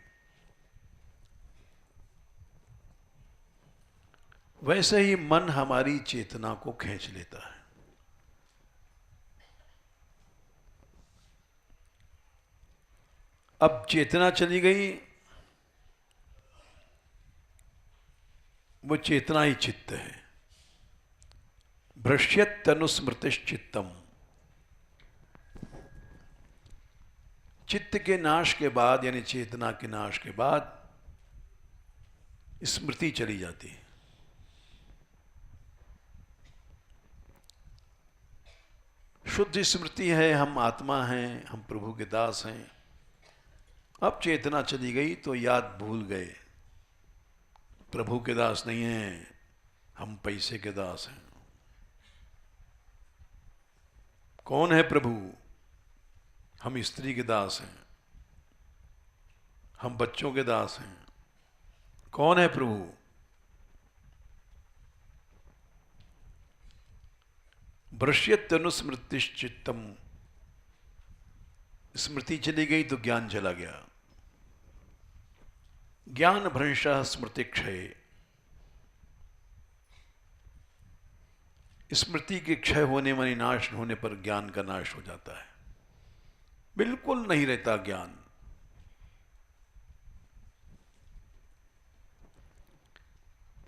वैसे ही मन हमारी चेतना को खींच लेता है। अब चेतना चली गई, वो चेतना ही चित्त है। भ्रश्यत्यनुस्मृतिश्चित्तम, चित्त के नाश के बाद यानी चेतना के नाश के बाद स्मृति चली जाती है। शुद्ध स्मृति है, हम आत्मा हैं, हम प्रभु के दास हैं। अब चेतना चली गई तो याद भूल गए, प्रभु के दास नहीं हैं, हम पैसे के दास हैं। कौन है प्रभु? हम स्त्री के दास हैं, हम बच्चों के दास हैं। कौन है प्रभु? भ्रश्यत्यनुस्मृतिश्चित्तम, स्मृति चली गई तो ज्ञान चला गया। ज्ञान भ्रंशः स्मृति क्षय, स्मृति के क्षय होने मानी नाश होने पर ज्ञान का नाश हो जाता है, बिल्कुल नहीं रहता ज्ञान।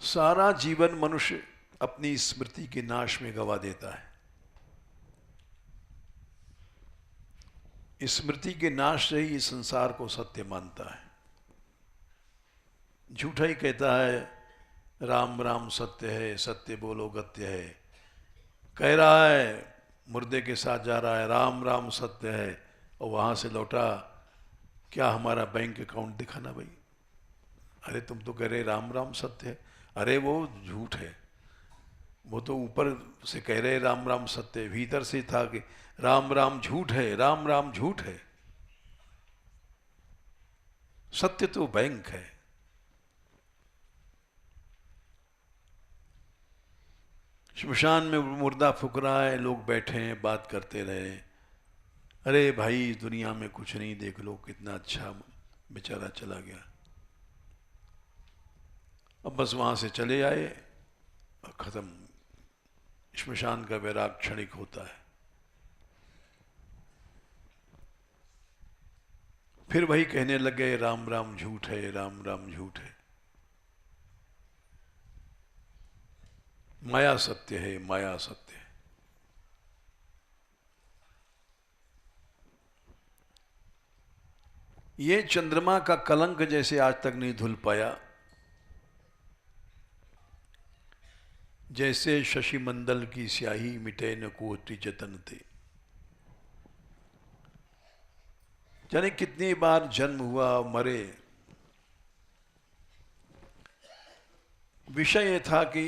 सारा जीवन मनुष्य अपनी स्मृति के नाश में गवा देता है। स्मृति के नाश से ही इस संसार को सत्य मानता है। झूठा ही कहता है राम राम सत्य है, सत्य बोलो गत्य है। कह रहा है, मुर्दे के साथ जा रहा है, राम राम सत्य है, और वहां से लौटा, क्या हमारा बैंक अकाउंट दिखाना भाई? अरे तुम तो कह रहे राम राम सत्य है। अरे वो झूठ है, वो तो ऊपर से कह रहे राम राम सत्य है, भीतर से था कि राम राम झूठ है, राम राम झूठ है। सत्य तो बैंक है। श्मशान में मुर्दा फूक रहा है, लोग बैठे हैं, बात करते रहे। अरे भाई दुनिया में कुछ नहीं, देख लो कितना अच्छा बेचारा चला गया। अब बस वहां से चले आए और खत्म। श्मशान का वैराग क्षणिक होता है। फिर वही कहने लग गए राम राम झूठ है, राम राम झूठ है। माया सत्य है, माया सत्य है। ये चंद्रमा का कलंक जैसे आज तक नहीं धुल पाया, जैसे शशि मंडल की स्याही मिटे न कोटि जतन थे। जाने कितनी बार जन्म हुआ, मरे। विषय यह था कि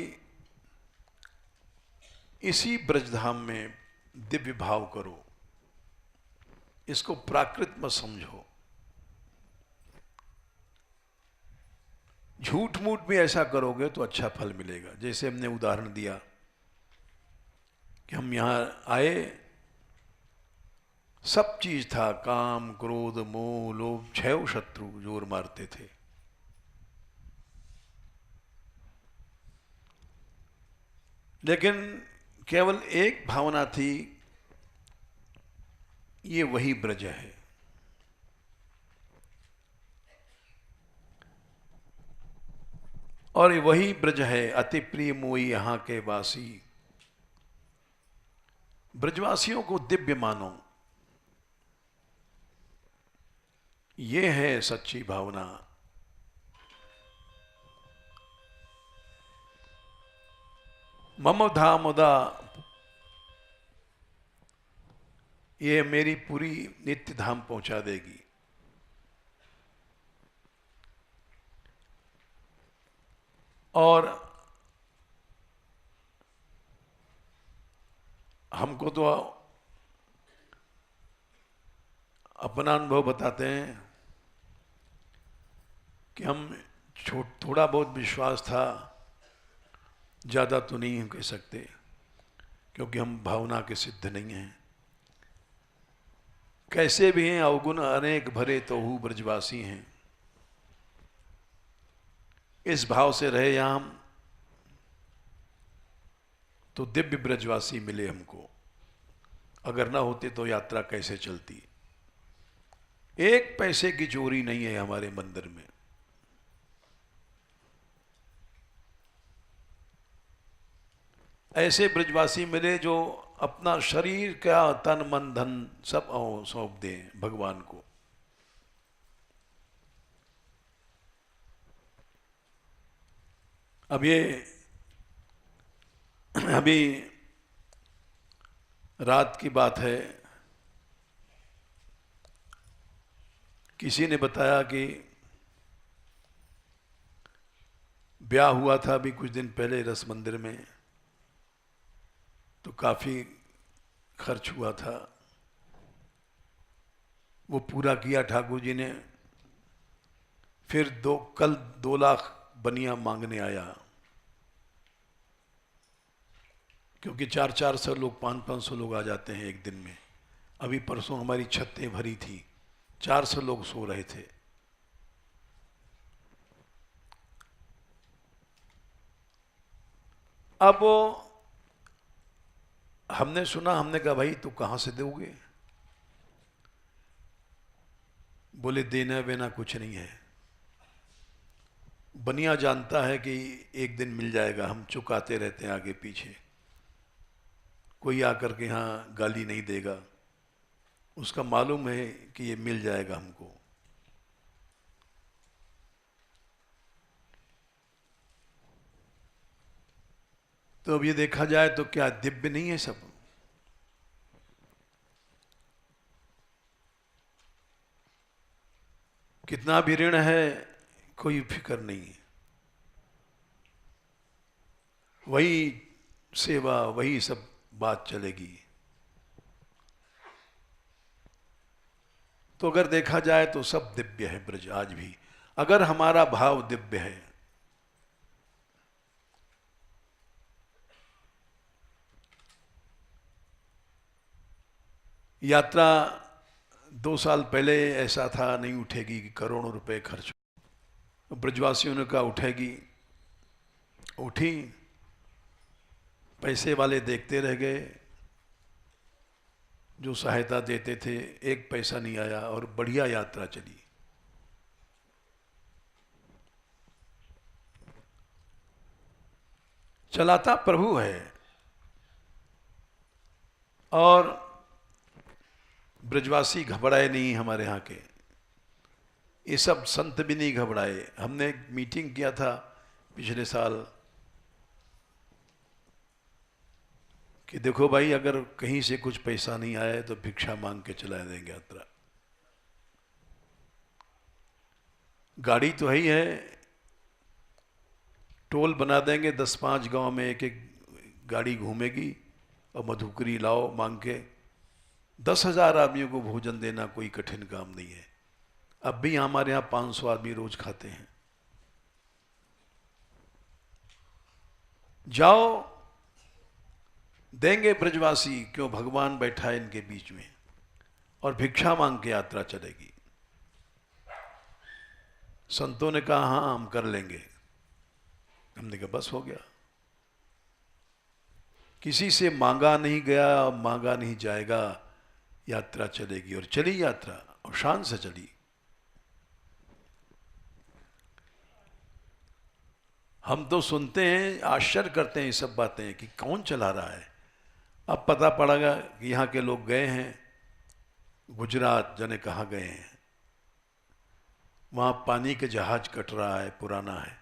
इसी ब्रजधाम में दिव्य भाव करो, इसको प्राकृत मत समझो। झूठ मूठ भी ऐसा करोगे तो अच्छा फल मिलेगा। जैसे हमने उदाहरण दिया कि हम यहां आए, सब चीज था, काम क्रोध मोह लोभ, 6 शत्रु जोर मारते थे। लेकिन केवल एक भावना थी, ये वही ब्रज है। और वही ब्रज है, अति प्रिय मोई यहां के वासी। ब्रजवासियों को दिव्य मानो, ये है सच्ची भावना। मम धामुदा, ये मेरी पूरी नित्य धाम पहुंचा देगी। और हमको तो अपना अनुभव बताते हैं कि हम थोड़ा बहुत विश्वास था, ज़्यादा तो नहीं कह सकते, क्योंकि हम भावना के सिद्ध नहीं हैं। कैसे भी हैं अवगुण अनेक भरे तो हूँ ब्रजवासी हैं। इस भाव से रहे यहां हम, तो दिव्य ब्रजवासी मिले हमको। अगर ना होते तो यात्रा कैसे चलती। एक पैसे की चोरी नहीं है हमारे मंदिर में। ऐसे ब्रजवासी मिले जो अपना शरीर का तन मन धन सब सौंप दें भगवान को। अब ये अभी रात की बात है, किसी ने बताया कि ब्याह हुआ था अभी कुछ दिन पहले रस मंदिर में, तो काफ़ी खर्च हुआ था, वो पूरा किया ठाकुर जी ने। फिर कल 2 लाख बनिया मांगने आया, क्योंकि 400 लोग 500 लोग आ जाते हैं एक दिन में। अभी परसों हमारी छतें भरी थी, 400 लोग सो रहे थे। अब हमने सुना, हमने कहा भाई तो कहाँ से दोगे? बोले देना वेना कुछ नहीं है, बनिया जानता है कि एक दिन मिल जाएगा, हम चुकाते रहते हैं आगे पीछे, कोई आकर के यहाँ गाली नहीं देगा, उसका मालूम है कि ये मिल जाएगा हमको। तो अब ये देखा जाए तो क्या दिव्य नहीं है सब? कितना भी ऋण है कोई फिक्र नहीं है, वही सेवा वही सब बात चलेगी। तो अगर देखा जाए तो सब दिव्य है ब्रज आज भी, अगर हमारा भाव दिव्य है। यात्रा 2 साल पहले ऐसा था नहीं उठेगी कि करोड़ों रुपए खर्च, ब्रजवासियों ने कहा उठेगी, उठी, पैसे वाले देखते रह गए, जो सहायता देते थे 1 पैसा नहीं आया और बढ़िया यात्रा चली। चलाता प्रभु है, और ब्रजवासी घबराए नहीं हमारे यहाँ के, ये सब संत भी नहीं घबराए। हमने एक मीटिंग किया था पिछले साल कि देखो भाई अगर कहीं से कुछ पैसा नहीं आए तो भिक्षा मांग के चला देंगे यात्रा। गाड़ी तो ही है, टोल बना देंगे, 10-5 गांव में एक एक गाड़ी घूमेगी, और मधुकरी लाओ मांग के। 10,000 आदमियों को भोजन देना कोई कठिन काम नहीं है। अब भी हमारे यहाँ 500 आदमी रोज खाते हैं। जाओ, देंगे ब्रजवासी, क्यों भगवान बैठा है इनके बीच में, और भिक्षा मांग के यात्रा चलेगी। संतों ने कहा हाँ हम कर लेंगे, हमने कहा बस हो गया। किसी से मांगा नहीं गया, मांगा नहीं जाएगा, यात्रा चलेगी। और चली यात्रा, और शान से चली। हम तो सुनते हैं, आश्चर्य करते हैं ये सब बातें कि कौन चला रहा है। अब पता पड़ेगा कि यहाँ के लोग गए हैं गुजरात, जाने कहाँ गए हैं, वहाँ पानी के जहाज कट रहा है, पुराना है,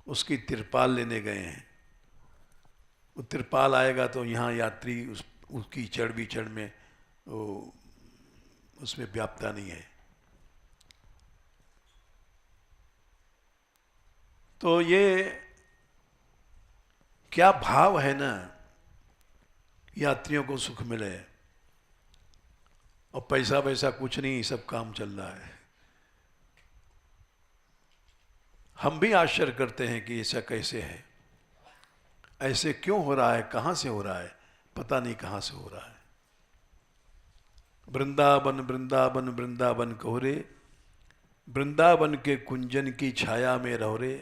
उसकी तिरपाल लेने गए हैं। वो तिरपाल आएगा तो यहाँ यात्री उसकी चढ़ विचढ़ में उसमें व्याप्ता नहीं है। तो ये क्या भाव है ना, यात्रियों को सुख मिले, और पैसा वैसा कुछ नहीं, सब काम चल रहा है। हम भी आश्चर्य करते हैं कि ऐसा कैसे है, ऐसे क्यों हो रहा है, कहाँ से हो रहा है, पता नहीं कहाँ से हो रहा है। वृंदावन वृंदावन वृंदावन कहो रे, वृंदावन के कुंजन की छाया में रहो रे।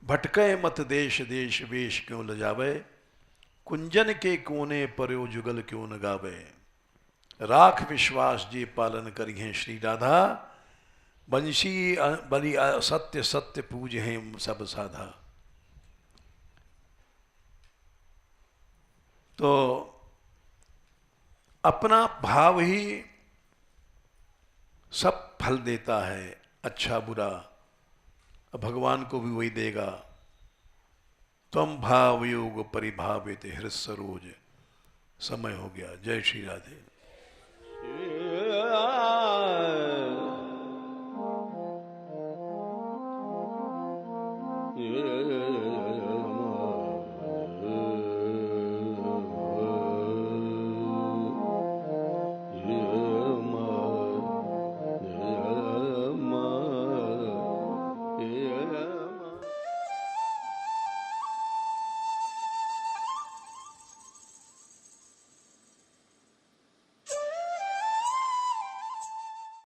भटके मत देश देश वेश क्यों लजावे, कुंजन के कोने पर्यो जुगल क्यों न गावे। राख विश्वास जी पालन करिए श्री राधा, बंशी बलि सत्य सत्य पूज हैं सब साधा। तो अपना भाव ही सब फल देता है, अच्छा बुरा। भगवान को भी वही देगा। तम भाव योग परिभावित हृदय सरोज। समय हो गया। जय श्री राधे।